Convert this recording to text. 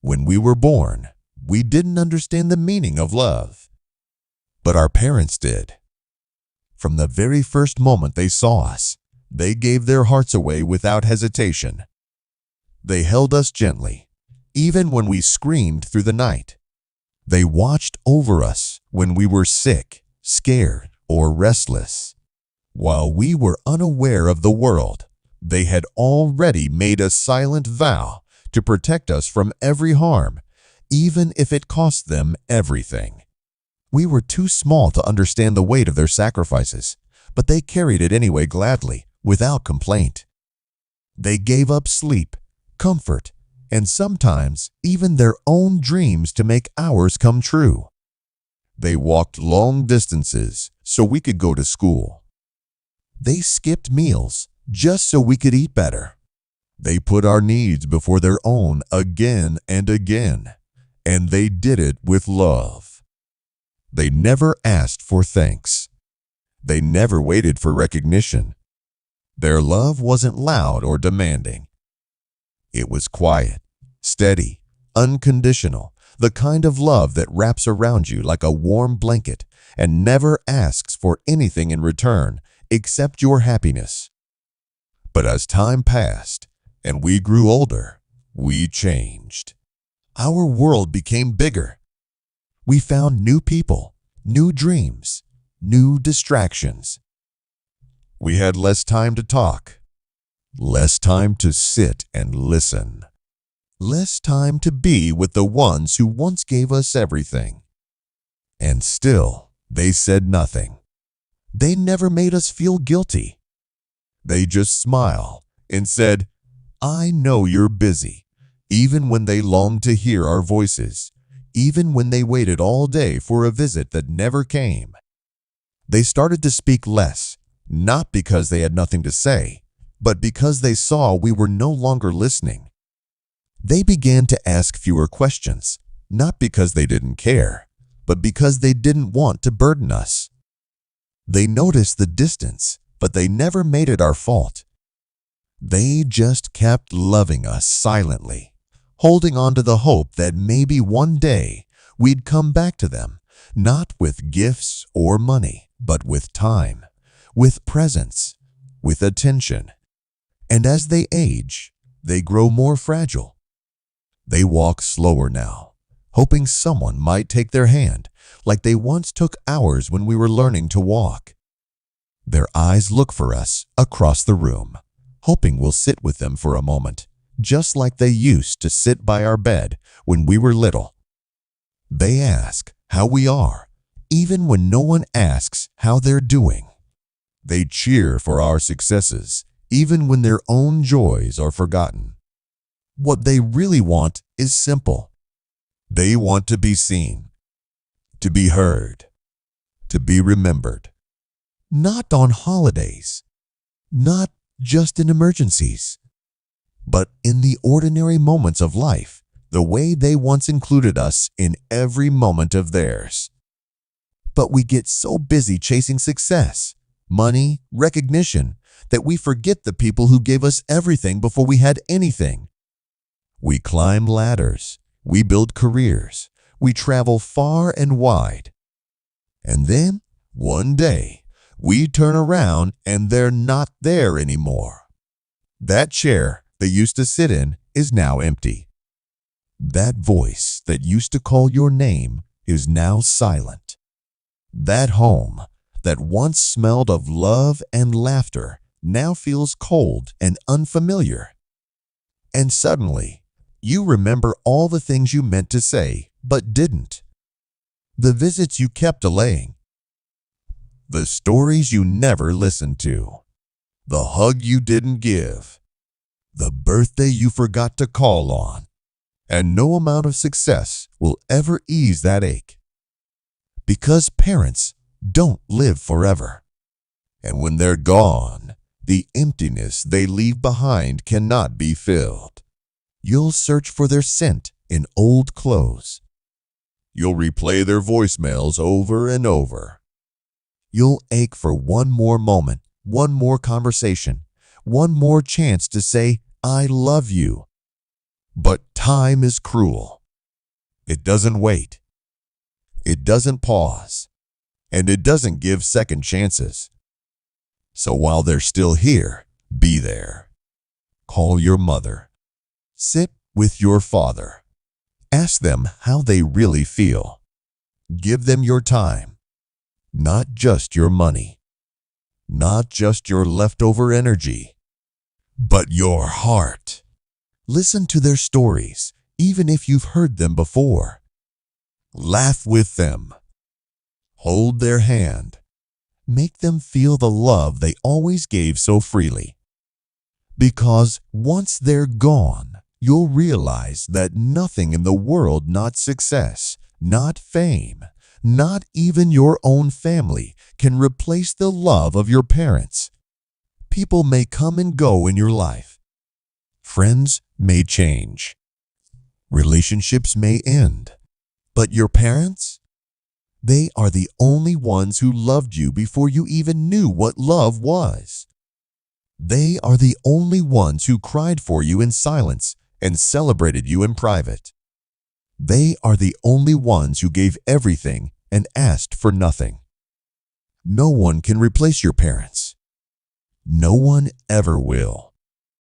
When we were born, we didn't understand the meaning of love, but our parents did. From the very first moment they saw us, they gave their hearts away without hesitation. They held us gently, even when we screamed through the night. They watched over us when we were sick, scared, or restless. While we were unaware of the world, they had already made a silent vow to protect us from every harm, even if it cost them everything. We were too small to understand the weight of their sacrifices, but they carried it anyway gladly, without complaint. They gave up sleep, comfort, and sometimes even their own dreams to make ours come true. They walked long distances so we could go to school. They skipped meals just so we could eat better. They put our needs before their own again and again, and they did it with love. They never asked for thanks. They never waited for recognition. Their love wasn't loud or demanding. It was quiet, steady, unconditional, the kind of love that wraps around you like a warm blanket and never asks for anything in return except your happiness. But as time passed and we grew older, we changed. Our world became bigger. We found new people, new dreams, new distractions. We had less time to talk, less time to sit and listen, less time to be with the ones who once gave us everything. And still, they said nothing. They never made us feel guilty. They just smiled and said, "I know you're busy," even when they longed to hear our voices, even when they waited all day for a visit that never came. They started to speak less, not because they had nothing to say, but because they saw we were no longer listening. They began to ask fewer questions, not because they didn't care, but because they didn't want to burden us. They noticed the distance, but they never made it our fault. They just kept loving us silently, holding on to the hope that maybe one day we'd come back to them, not with gifts or money, but with time, with presence, with attention. And as they age, they grow more fragile. They walk slower now, hoping someone might take their hand, like they once took ours when we were learning to walk. Their eyes look for us across the room, hoping we'll sit with them for a moment, just like they used to sit by our bed when we were little. They ask how we are, even when no one asks how they're doing. They cheer for our successes, even when their own joys are forgotten. What they really want is simple. They want to be seen, to be heard, to be remembered. Not on holidays, not just in emergencies, but in the ordinary moments of life, the way they once included us in every moment of theirs. But we get so busy chasing success, money, recognition, that we forget the people who gave us everything before we had anything. We climb ladders, we build careers, we travel far and wide. And then, one day, we turn around and they're not there anymore. That chair they used to sit in is now empty. That voice that used to call your name is now silent. That home that once smelled of love and laughter now feels cold and unfamiliar. And suddenly, you remember all the things you meant to say but didn't. The visits you kept delaying. The stories you never listened to. The hug you didn't give. The birthday you forgot to call on. And no amount of success will ever ease that ache. Because parents don't live forever. And when they're gone, the emptiness they leave behind cannot be filled. You'll search for their scent in old clothes. You'll replay their voicemails over and over. You'll ache for one more moment, one more conversation, one more chance to say, "I love you." But time is cruel. It doesn't wait. It doesn't pause. And it doesn't give second chances. So while they're still here, be there. Call your mother. Sit with your father. Ask them how they really feel. Give them your time, not just your money, not just your leftover energy, but your heart. Listen to their stories, even if you've heard them before. Laugh with them. Hold their hand. Make them feel the love they always gave so freely. Because once they're gone, you'll realize that nothing in the world, not success, not fame, not even your own family, can replace the love of your parents. People may come and go in your life. Friends may change. Relationships may end. But your parents? They are the only ones who loved you before you even knew what love was. They are the only ones who cried for you in silence and celebrated you in private. They are the only ones who gave everything and asked for nothing. No one can replace your parents. No one ever will.